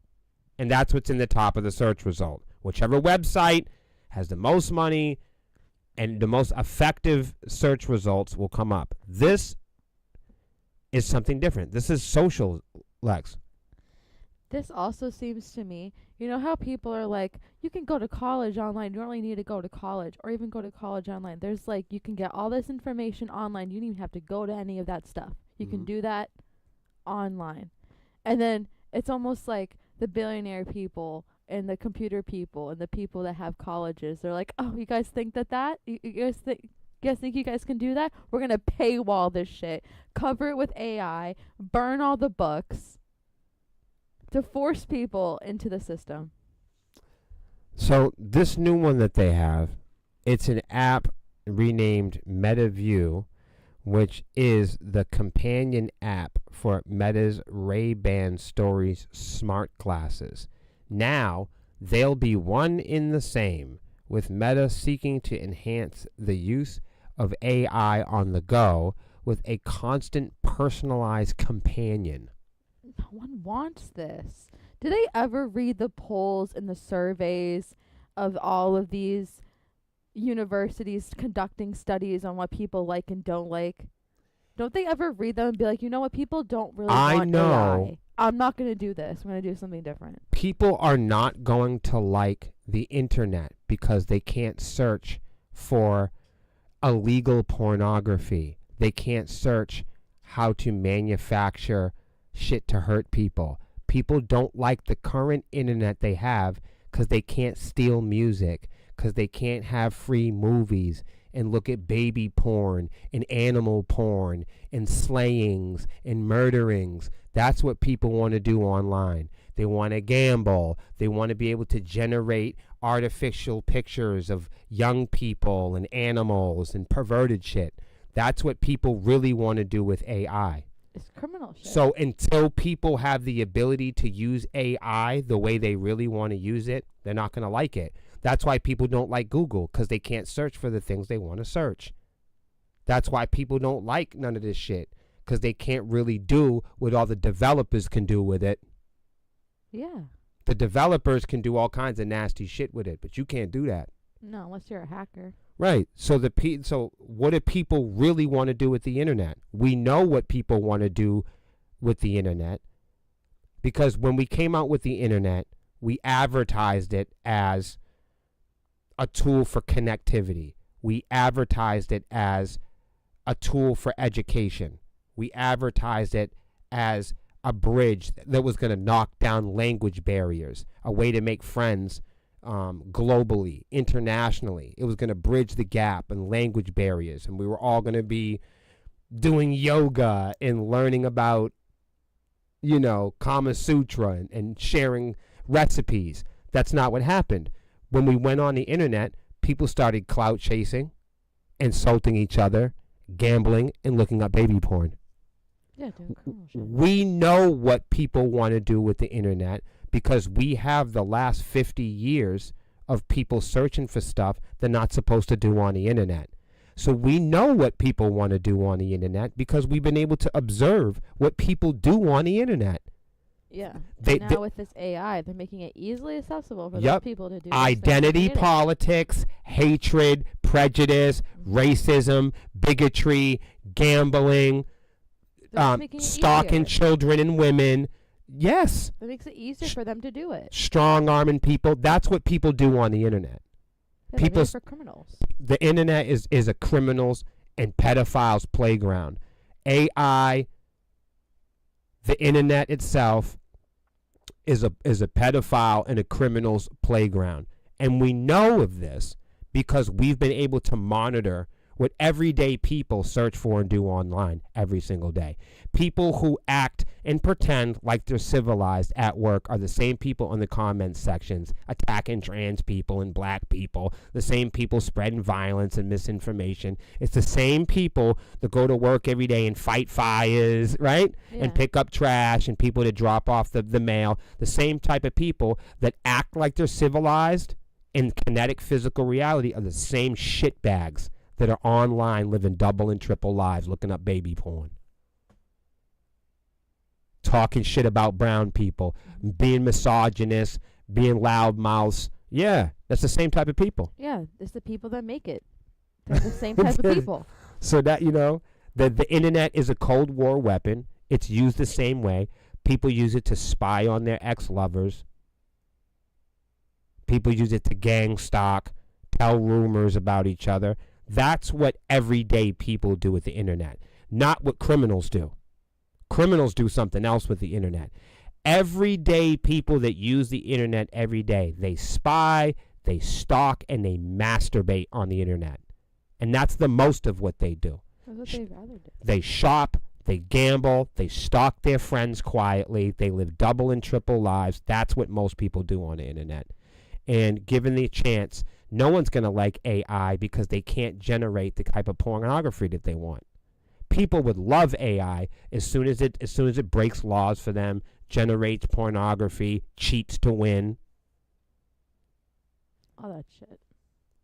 And that's what's in the top of the search result. Whichever website has the most money and the most effective search results will come up. This is something different. This is social, Lex. This also seems to me, you know how people are like, you can go to college online. You don't really need to go to college or even go to college online. There's like, you can get all this information online. You don't even have to go to any of that stuff. You can do that online. And then it's almost like the billionaire people and the computer people and the people that have colleges. They're like, oh, you guys think that? You guys think you guys can do that? We're going to paywall this shit. Cover it with AI. Burn all the books. To force people into the system. So this new one that they have, it's an app renamed MetaView, which is the companion app for Meta's Ray-Ban Stories smart glasses. Now, they'll be one in the same, with Meta seeking to enhance the use of AI on the go with a constant personalized companion. No one wants this. Do they ever read the polls and the surveys of all of these universities conducting studies on what people like and don't like? Don't they ever read them and be like, you know what, people don't really want know. AI. I'm not going to do this. I'm going to do something different. People are not going to like the internet because they can't search for illegal pornography. They can't search how to manufacture shit to hurt people. People don't like the current internet they have because they can't steal music, because they can't have free movies and look at baby porn and animal porn and slayings and murderings. That's what people want to do online. They want to gamble. They want to be able to generate artificial pictures of young people and animals and perverted shit. That's what people really want to do with AI. It's criminal shit. So until people have the ability to use AI the way they really want to use it, they're not going to like it. That's why people don't like Google, because they can't search for the things they want to search. That's why people don't like none of this shit, because they can't really do what all the developers can do with it. Yeah. The developers can do all kinds of nasty shit with it, but you can't do that. No, unless you're a hacker. Right. So so what do people really want to do with the internet? We know what people want to do with the internet, because when we came out with the internet, we advertised it as a tool for connectivity. We advertised it as a tool for education. We advertised it as a bridge that was going to knock down language barriers, a way to make friends globally, internationally. It was going to bridge the gap and language barriers, and we were all going to be doing yoga and learning about, Kama Sutra and sharing recipes. That's not what happened. When we went on the internet, people started clout chasing, insulting each other, gambling, and looking up baby porn. Yeah, doing criminal shit. We know what people want to do with the internet, because we have the last 50 years of people searching for stuff they're not supposed to do on the internet. So we know what people want to do on the internet because we've been able to observe what people do on the internet. Yeah. They- Now they- with this AI, they're making it easily accessible for Yep. those people to do Identity politics. politics, hatred, prejudice, racism, bigotry, gambling, stalking easier. children and women. Yes. That makes it easier for them to do it. Strong arming people. That's what people do on the internet. Yeah, they made it People's- for criminals. The internet is a criminals and pedophiles playground. AI, the internet itself, is a pedophile and a criminals playground. And we know of this because we've been able to monitor what everyday people search for and do online every single day. People who act and pretend like they're civilized at work are the same people in the comments sections attacking trans people and black people, the same people spreading violence and misinformation. It's the same people that go to work every day and fight fires, right? Yeah. And pick up trash, and people that drop off the mail. The same type of people that act like they're civilized in kinetic physical reality are the same shitbags that are online living double and triple lives looking up baby porn. Talking shit about brown people, being misogynist, being loudmouths. Yeah, that's the same type of people. Yeah, it's the people that make it. They're the same type of people. So that, the internet is a Cold War weapon. It's used the same way. People use it to spy on their ex-lovers. People use it to gang stalk, tell rumors about each other. That's what everyday people do with the internet, not what criminals do. Criminals do something else with the internet. Everyday people that use the internet every day, they spy, they stalk, and they masturbate on the internet. And that's the most of what they do. That's what they'd rather do. They shop, they gamble, they stalk their friends quietly, they live double and triple lives. That's what most people do on the internet. And given the chance, no one's going to like AI because they can't generate the type of pornography that they want. People would love AI as soon as it breaks laws for them, generates pornography, cheats to win. All that shit.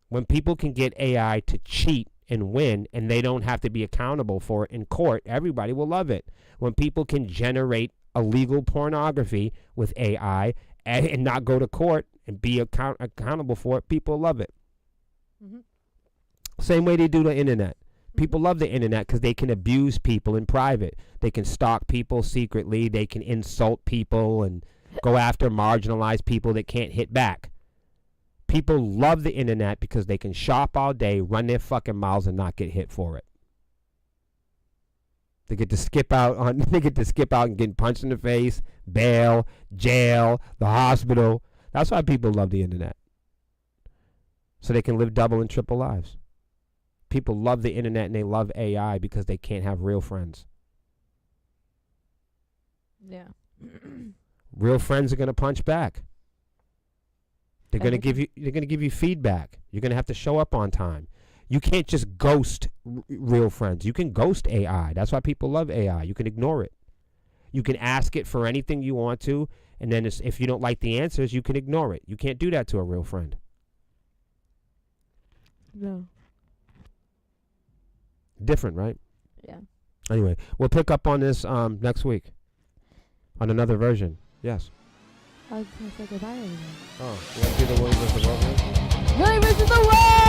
When people can get AI to cheat and win and they don't have to be accountable for it in court, everybody will love it. When people can generate illegal pornography with AI and not go to court and be accountable for it, people love it. Mm-hmm. Same way they do the internet. People love the internet because they can abuse people in private. They can stalk people secretly. They can insult people and go after marginalized people that can't hit back. People love the internet because they can shop all day, run their fucking mouths, and not get hit for it. They get to skip out and get punched in the face, bail, jail, the hospital. That's why people love the internet. So they can live double and triple lives. People love the internet and they love AI because they can't have real friends. Yeah. Real friends are going to punch back. They're going to Everything. give you feedback. You're going to have to show up on time. You can't just ghost real friends. You can ghost AI. That's why people love AI. You can ignore it. You can ask it for anything you want to, and then if you don't like the answers, you can ignore it. You can't do that to a real friend. No. Different, right? Yeah. Anyway, we'll pick up on this next week on another version. Yes. I was gonna say goodbye already. Oh, you want to do the Willie versus the World? Willie versus the world!